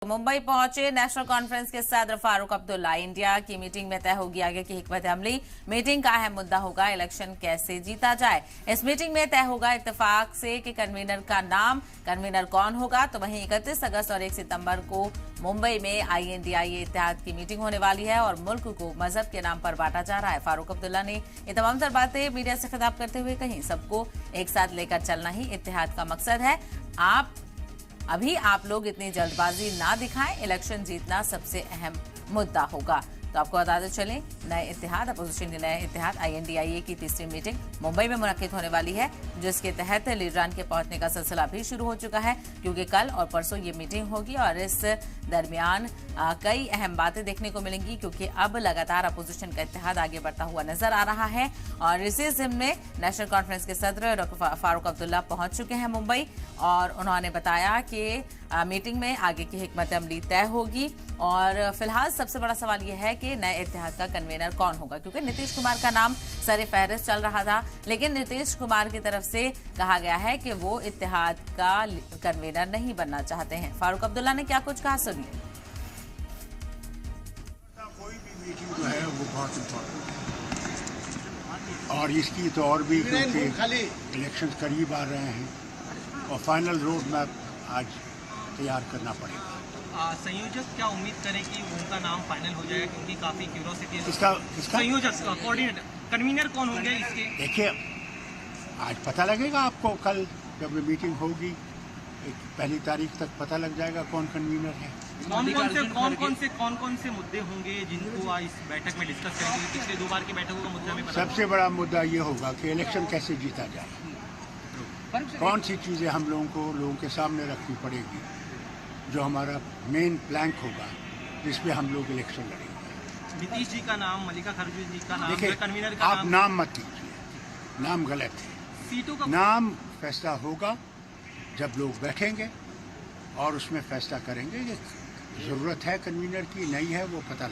मुंबई पहुंचे national conference के सदर फारूक अब्दुल्ला। इंडिया की मीटिंग में तय होगी आगे की हिकमत अमली। मीटिंग का अहम मुद्दा होगा इलेक्शन कैसे जीता जाए। इस मीटिंग में तय होगा इत्तेफाक से कि कन्वीनर का नाम, कन्वीनर कौन होगा। तो वहीं 31 अगस्त और 1 सितंबर को मुंबई में INDIA इत्तेहाद की मीटिंग होने वाली है और मुल्क को मजहब के नाम पर बांटा जा रहा है। फारूक अब्दुल्ला ने ये तमाम तर बातें मीडिया से खिताब करते हुए कहीं सबको एक साथ लेकर चलना ही इत्तेहाद का मकसद है। आप लोग इतनी जल्दबाजी ना दिखाएं, इलेक्शन जीतना सबसे अहम मुद्दा होगा। तो आपको बताते चलें, नए इत्तेहाद, अपोजिशन के नए इत्तेहाद INDIA की तीसरी मीटिंग मुंबई में मुनक्किद होने वाली है, जिसके तहत लीडरान के पहुंचने का सिलसिला भी शुरू हो चुका है, क्योंकि कल और परसों ये मीटिंग होगी और इस दरमियान कई अहम बातें देखने को मिलेंगी, क्योंकि अब लगातार अपोजिशन का इत्तेहाद आगे बढ़ता हुआ नजर आ रहा है। और इसी जिम्न में नेशनल कॉन्फ्रेंस के सदर डॉक्टर फारूक अब्दुल्ला पहुंच चुके हैं मुंबई और उन्होंने बताया कि मीटिंग में आगे की हिकमत अमली तय होगी। और फिलहाल सबसे बड़ा सवाल यह है कि नए इत्तेहाद का कन्वीनर कौन होगा, क्योंकि नीतीश कुमार का नाम सरे फहरिस्त चल रहा था, लेकिन नीतीश कुमार की तरफ से कहा गया है कि वो इत्तेहाद का कन्वीनर नहीं बनना चाहते हैं। फारूक अब्दुल्ला ने क्या कुछ कहा, सुनिए। कोई भी मीटिंग जो है वो बहुत इम्पोर्टेंट है और इसकी तो और भी, क्योंकि इलेक्शन करीब आ रहे हैं और फाइनल रोड मैप आज तैयार करना पड़ेगा। संयोजक क्या उम्मीद करें कि उनका नाम फाइनल हो जाएगा, क्योंकि काफी क्यूरोसिटी है। इसका संयोजक कोऑर्डिनेटर कन्वीनर कौन होंगे इसके? देखिए, आज पता लगेगा आपको, कल जब मीटिंग होगी 1 तारीख तक पता लग जाएगा कौन कन्वीनर है। कौन कौन से मुद्दे होंगे जिनको आज इस बैठक में डिस्कस करेंगे? पिछले 2 बार की बैठकों का मुद्दा में सबसे बड़ा मुद्दा ये होगा कि इलेक्शन कैसे जीता जाए, कौन सी चीजें हम लोगों के सामने रखनी पड़ेगी, जो हमारा मेन प्लैंक होगा जिसपे हम लोग इलेक्शन लड़ेंगे। नीतीश जी का नाम, मल्लिका खरगे जी का नाम, देखिए, कन्वीनर का आप नाम मत लीजिए, नाम गलत है। सीटों का नाम फैसला होगा जब लोग बैठेंगे और उसमें फैसला करेंगे। ये जरूरत है कन्वीनर की, नहीं है वो पता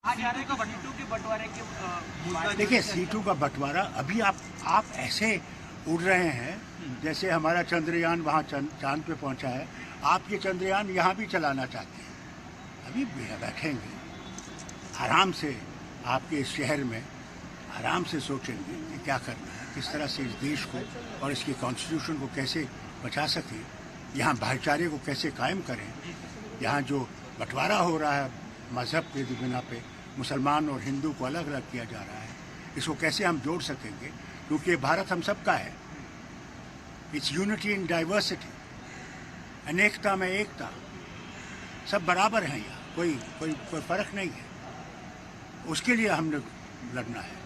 सीटों के बंटवारे के देखिए, सीटों का बंटवारा अभी आप ऐसे उड़ रहे हैं जैसे हमारा चंद्रयान वहाँ चांद पे पहुँचा है। आप ये चंद्रयान यहाँ भी चलाना चाहते हैं। अभी बैठेंगे आराम से, आपके इस शहर में आराम से सोचेंगे कि क्या करना है, किस तरह से इस देश को और इसके कॉन्स्टिट्यूशन को कैसे बचा सकें, यहाँ भाईचारे को कैसे कायम करें। यहाँ जो बंटवारा हो रहा है मज़हब के बिना पे, मुसलमान और हिंदू को अलग अलग किया जा रहा है, इसको कैसे हम जोड़ सकेंगे, क्योंकि भारत हम सबका है। इट्स यूनिटी इन डाइवर्सिटी, अनेकता में एकता, सब बराबर हैं यहाँ, कोई फर्क नहीं है। उसके लिए हमने लड़ना है।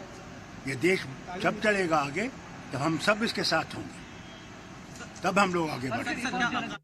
ये देश जब चलेगा आगे, तब हम सब इसके साथ होंगे, तब हम लोग आगे बढ़ेंगे।